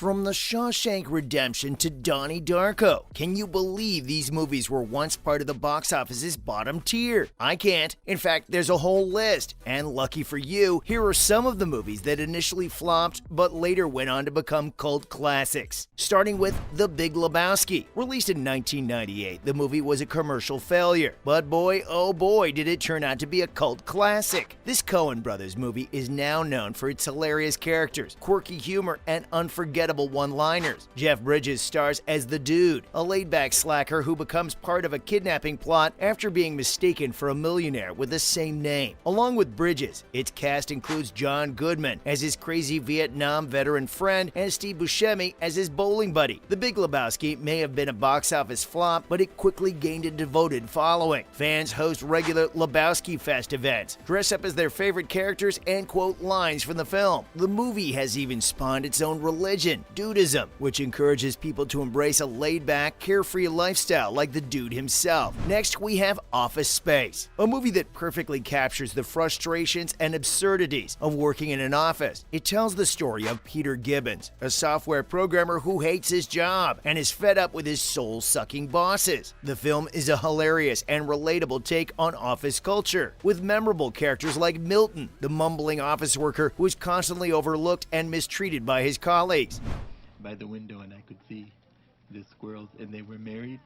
From The Shawshank Redemption to Donnie Darko, can you believe these movies were once part of the box office's bottom tier? I can't. In fact, there's a whole list. And lucky for you, here are some of the movies that initially flopped but later went on to become cult classics. Starting with The Big Lebowski. Released in 1998, the movie was a commercial failure. But boy, oh boy, did it turn out to be a cult classic. This Coen Brothers movie is now known for its hilarious characters, quirky humor, and unforgettable one-liners. Jeff Bridges stars as the Dude, a laid-back slacker who becomes part of a kidnapping plot after being mistaken for a millionaire with the same name. Along with Bridges, its cast includes John Goodman as his crazy Vietnam veteran friend and Steve Buscemi as his bowling buddy. The Big Lebowski may have been a box office flop, but it quickly gained a devoted following. Fans host regular Lebowski Fest events, dress up as their favorite characters, and quote lines from the film. The movie has even spawned its own religion, Dudism, which encourages people to embrace a laid-back, carefree lifestyle like the Dude himself. Next, we have Office Space, a movie that perfectly captures the frustrations and absurdities of working in an office. It tells the story of Peter Gibbons, a software programmer who hates his job and is fed up with his soul-sucking bosses. The film is a hilarious and relatable take on office culture, with memorable characters like Milton, the mumbling office worker who is constantly overlooked and mistreated by his colleagues. By the window, and I could see the squirrels, and they were married,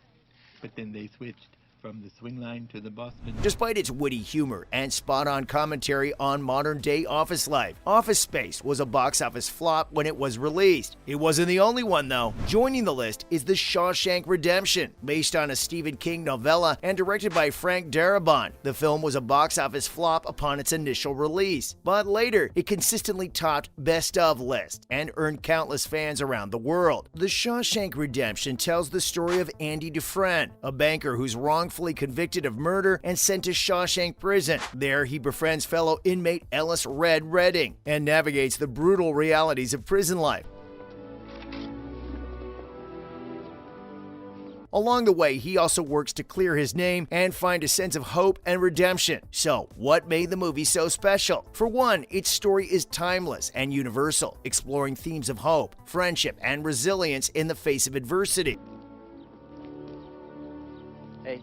but then they switched from the swing line to the Boston. Despite its witty humor and spot-on commentary on modern-day office life, Office Space was a box office flop when it was released. It wasn't the only one, though. Joining the list is The Shawshank Redemption, based on a Stephen King novella and directed by Frank Darabont. The film was a box office flop upon its initial release, but later it consistently topped best of lists and earned countless fans around the world. The Shawshank Redemption tells the story of Andy Dufresne, a banker who's wrongfully convicted of murder and sent to Shawshank Prison. There, he befriends fellow inmate Ellis "Red" Redding and navigates the brutal realities of prison life. Along the way, he also works to clear his name and find a sense of hope and redemption. So, what made the movie so special? For one, its story is timeless and universal, exploring themes of hope, friendship, and resilience in the face of adversity. Hey,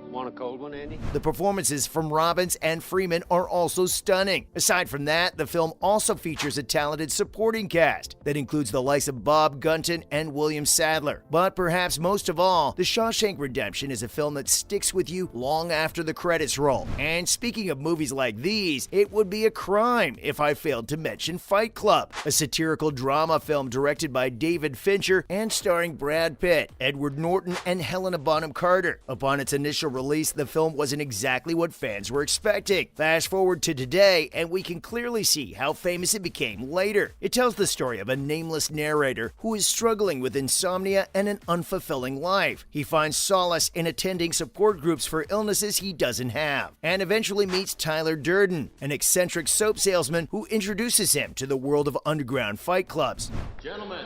want a cold one, Andy? The performances from Robbins and Freeman are also stunning. Aside from that, the film also features a talented supporting cast that includes the likes of Bob Gunton and William Sadler. But perhaps most of all, The Shawshank Redemption is a film that sticks with you long after the credits roll. And speaking of movies like these, it would be a crime if I failed to mention Fight Club, a satirical drama film directed by David Fincher and starring Brad Pitt, Edward Norton, and Helena Bonham Carter. Upon its initial release, the film wasn't exactly what fans were expecting. Fast forward to today, and we can clearly see how famous it became later. It tells the story of a nameless narrator who is struggling with insomnia and an unfulfilling life. He finds solace in attending support groups for illnesses he doesn't have, and eventually meets Tyler Durden, an eccentric soap salesman who introduces him to the world of underground fight clubs. Gentlemen,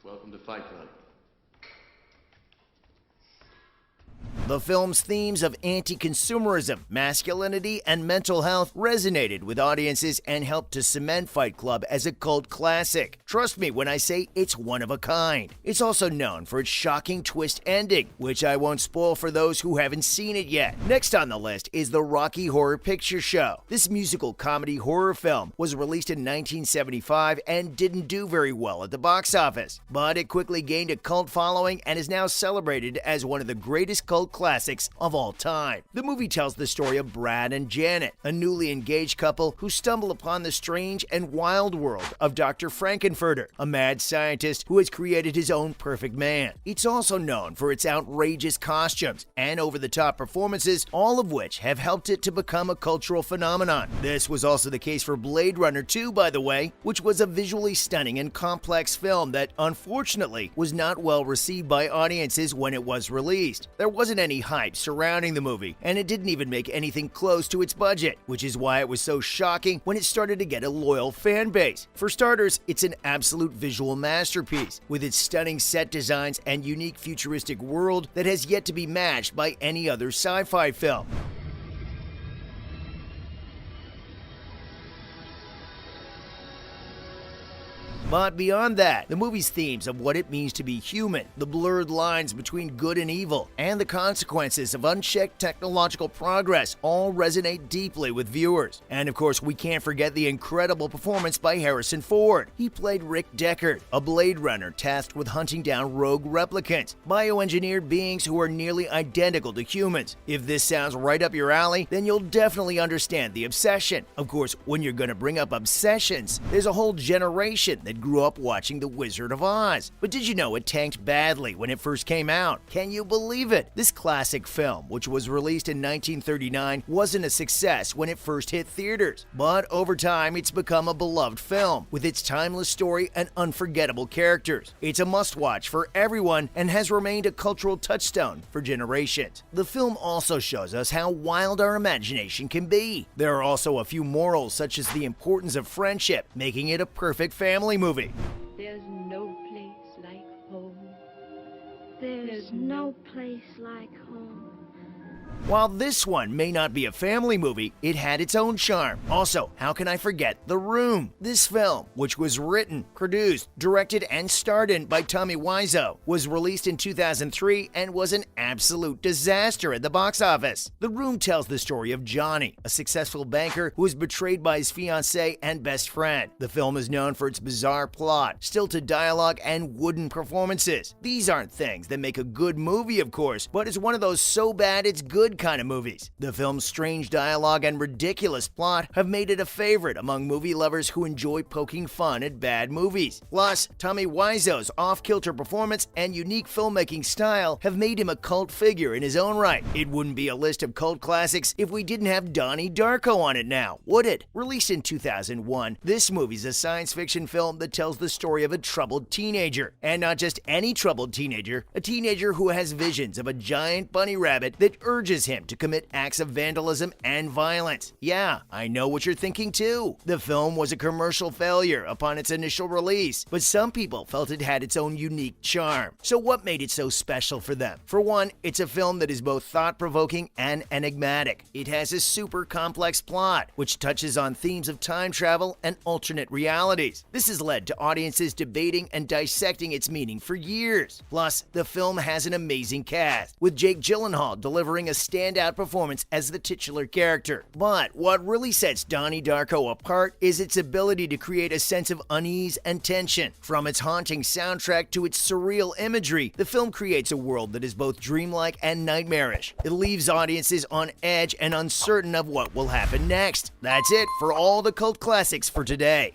welcome to Fight Club. The film's themes of anti-consumerism, masculinity, and mental health resonated with audiences and helped to cement Fight Club as a cult classic. Trust me when I say it's one of a kind. It's also known for its shocking twist ending, which I won't spoil for those who haven't seen it yet. Next on the list is the Rocky Horror Picture Show. This musical comedy horror film was released in 1975 and didn't do very well at the box office, but it quickly gained a cult following and is now celebrated as one of the greatest cult classics of all time. The movie tells the story of Brad and Janet, a newly engaged couple who stumble upon the strange and wild world of Dr. Frankenfurter, a mad scientist who has created his own perfect man. It's also known for its outrageous costumes and over-the-top performances, all of which have helped it to become a cultural phenomenon. This was also the case for Blade Runner 2, by the way, which was a visually stunning and complex film that, unfortunately, was not well received by audiences when it was released. There wasn't any hype surrounding the movie, and it didn't even make anything close to its budget, which is why it was so shocking when it started to get a loyal fan base. For starters, it's an absolute visual masterpiece, with its stunning set designs and unique futuristic world that has yet to be matched by any other sci-fi film. But beyond that, the movie's themes of what it means to be human, the blurred lines between good and evil, and the consequences of unchecked technological progress all resonate deeply with viewers. And of course, we can't forget the incredible performance by Harrison Ford. He played Rick Deckard, a Blade Runner tasked with hunting down rogue replicants, bioengineered beings who are nearly identical to humans. If this sounds right up your alley, then you'll definitely understand the obsession. Of course, when you're gonna bring up obsessions, there's a whole generation that grew up watching The Wizard of Oz. But did you know it tanked badly when it first came out? Can you believe it? This classic film, which was released in 1939, wasn't a success when it first hit theaters. But over time, it's become a beloved film, with its timeless story and unforgettable characters. It's a must-watch for everyone and has remained a cultural touchstone for generations. The film also shows us how wild our imagination can be. There are also a few morals, such as the importance of friendship, making it a perfect family movie. There's no place like home. There's no place like home. While this one may not be a family movie, it had its own charm. Also, how can I forget The Room? This film, which was written, produced, directed, and starred in by Tommy Wiseau, was released in 2003 and was an absolute disaster at the box office. The Room tells the story of Johnny, a successful banker who is betrayed by his fiancée and best friend. The film is known for its bizarre plot, stilted dialogue, and wooden performances. These aren't things that make a good movie, of course, but it's one of those so bad it's good kind of movies. The film's strange dialogue and ridiculous plot have made it a favorite among movie lovers who enjoy poking fun at bad movies. Plus, Tommy Wiseau's off-kilter performance and unique filmmaking style have made him a cult figure in his own right. It wouldn't be a list of cult classics if we didn't have Donnie Darko on it now, would it? Released in 2001, this movie's a science fiction film that tells the story of a troubled teenager. And not just any troubled teenager, a teenager who has visions of a giant bunny rabbit that urges him to commit acts of vandalism and violence. Yeah, I know what you're thinking too. The film was a commercial failure upon its initial release, but some people felt it had its own unique charm. So what made it so special for them? For one, it's a film that is both thought-provoking and enigmatic. It has a super complex plot, which touches on themes of time travel and alternate realities. This has led to audiences debating and dissecting its meaning for years. Plus, the film has an amazing cast, with Jake Gyllenhaal delivering a standout performance as the titular character. But what really sets Donnie Darko apart is its ability to create a sense of unease and tension. From its haunting soundtrack to its surreal imagery, the film creates a world that is both dreamlike and nightmarish. It leaves audiences on edge and uncertain of what will happen next. That's it for all the cult classics for today.